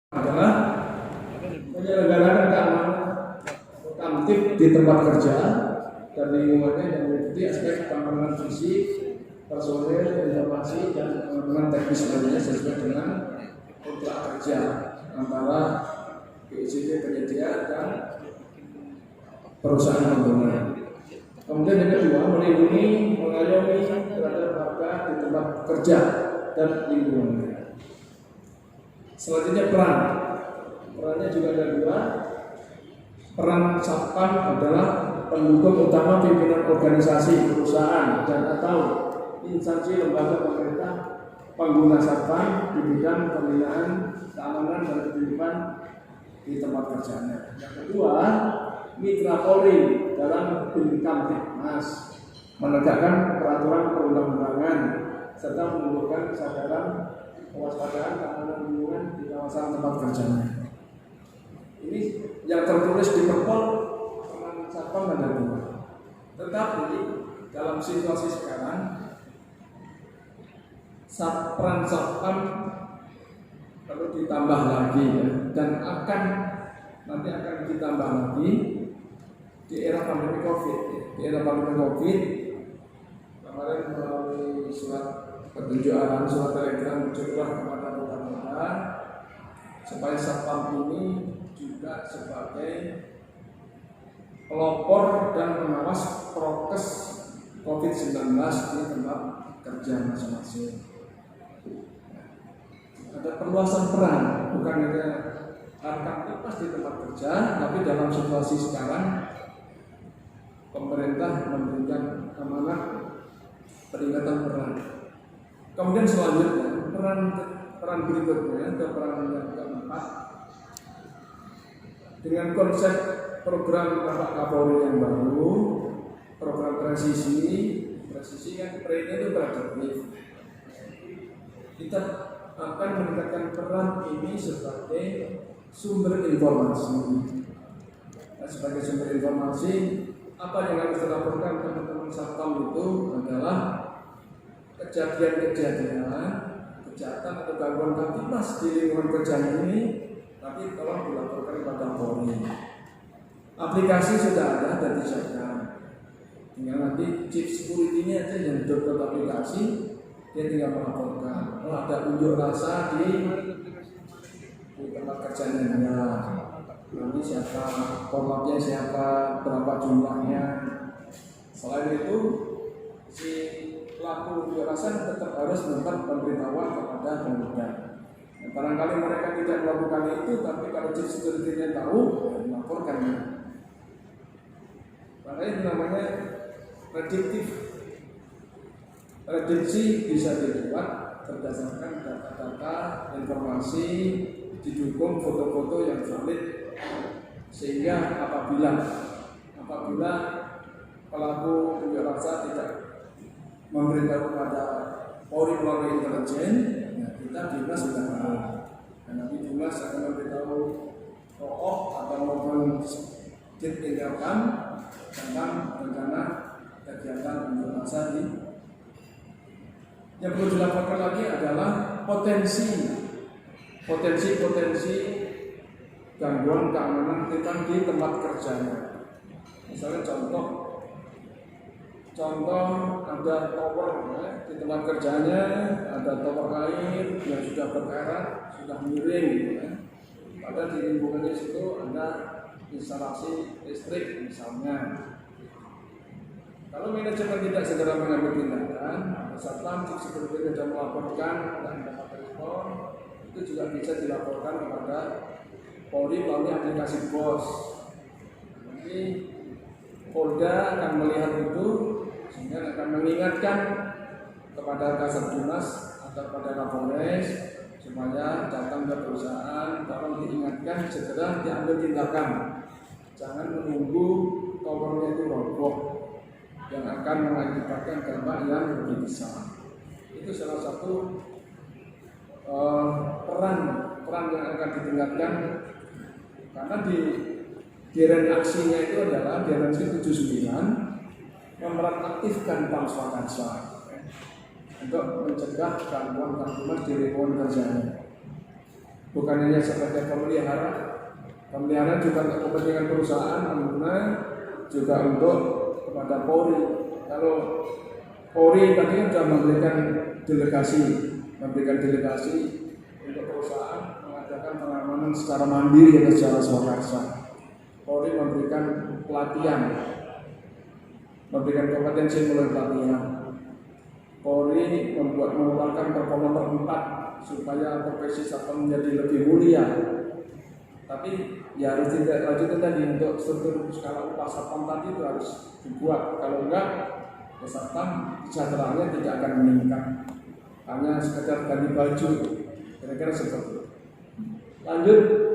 adalah menyelenggarakan keamanan kamtip di tempat kerja dan lingkungannya yang meliputi aspek keamanan fisik, personil, informasi, dan keamanan teknis lainnya sesuai dengan kontrak kerja antara BICT penyedia dan perusahaan pembangunan. Kemudian yang kedua, melindungi, mengayomi terhadap warga di tempat kerja dan lingkungannya. Selanjutnya perannya juga ada dua. Peran Satpam adalah pendukung utama pimpinan organisasi, perusahaan, dan atau instansi lembaga pemerintah pengguna Satpam di bidang pembinaan, keamanan, dan ketertiban di tempat kerjanya. Yang kedua, mitra Polri dalam Kamtipmas menegakkan peraturan perundang-undangan serta menumbuhkan kesadaran kewaspadaan keamanan lingkungan di kawasan tempat kerjanya. Ini yang tertulis di Perpol peran Satpam ada dua. Tetapi dalam situasi sekarang peran Satpam perlu ditambah lagi ya, dan nanti akan ditambah lagi di era pandemi COVID. Di era pandemi COVID kemarin melalui surat petunjuk arahan, surat telegram curah kepada kota-kota supaya Satpam ini juga sebagai pelopor dan pengawas prokes COVID-19 di tempat kerja masing-masing. Ada perluasan peran, bukan hanya Kamtipmas di tempat kerja, tapi dalam situasi sekarang pemerintah memberikan amanah peningkatan peran. Kemudian selanjutnya peran berikutnya atau peran yang keempat dengan konsep program Bapak Kapolri yang baru, program presisi kan pre-nya itu preventif. Kita akan meningkatkan peran ini sebagai sumber informasi. Nah, sebagai sumber informasi, apa yang harus dilaporkan teman-teman Satpam itu adalah kejadian-kejadian, kejahatan atau gangguan Kamtipmas di lingkungan kerja ini, tapi tolong dilaporkan kepada Polri. Aplikasi sudah ada dan disiapkan. Tinggal nanti chip security ini aja yang download aplikasi, dia tinggal melaporkan. Kalau ada unjuk rasa di tempat kerjanya dia, nanti siapa, formatnya siapa, berapa jumlahnya. Selain itu, si pelaku unjuk rasa tetap harus membuat pemberitahuan kepada pemuda. Barangkali mereka tidak melakukan itu, tapi kalau chip security-nya tahu, melaporkannya. Karena itu namanya prediktif. Prediksi bisa dibuat berdasarkan data-data, informasi, didukung foto-foto yang valid, sehingga apabila pelaku unjuk rasa tidak memberitahu kepada Polri melalui intelijen, ya kita Dinas sudah tahu. Dan nanti Dinas akan memberitahu atau maupun Ditindakam tentang rencana kegiatan unjuk rasa di. Yang perlu dilaporkan lagi adalah potensi gangguan keamanan kita di tempat kerjanya. Misalnya contoh ada tower di tempat kerjanya, ada tower air yang sudah berkarat, sudah miring, Pada di lingkungannya situ ada instalasi listrik misalnya. Kalau manajemen tidak segera mengambil tindakan, Satpam seperti sudah melaporkan dan dapat respon, itu juga bisa dilaporkan kepada Polri melalui aplikasi BOS. Nanti Polda akan melihat itu, sehingga akan mengingatkan kepada Kasatgas atau kepada Kapolres supaya datang ke perusahaan, tolong diingatkan segera diambil tindakan. Jangan menunggu towernya itu roboh yang akan mengakibatkan dampak yang lebih besar. Itu salah satu peran yang akan ditingkatkan, karena di Dirjen aksinya itu adalah Dirjen 79 memeranaktifkan Pamswakarsa untuk mencegah gangguan Kamtipmas di lingkungan kerjanya. bukan hanya sebagai pemelihara juga untuk kepentingan perusahaan, namun juga untuk kepada Polri. Kalau Polri tadi kan sudah memberikan delegasi untuk perusahaan mengadakan pengamanan secara mandiri atau secara swakarsa. Polri memberikan pelatihan, memberikan kompetensi melalui pelatihan. Polri mengeluarkan Perpol nomor 4 supaya profesi satpam menjadi lebih mulia. Tapi ya harus tidak lanjutkan tadi untuk struktur skala upah satpam tadi itu harus dibuat. Kalau enggak, ya satpam kesejahteraannya tidak akan meningkat. Hanya sekedar ganti baju, kira-kira seperti itu. Lanjut.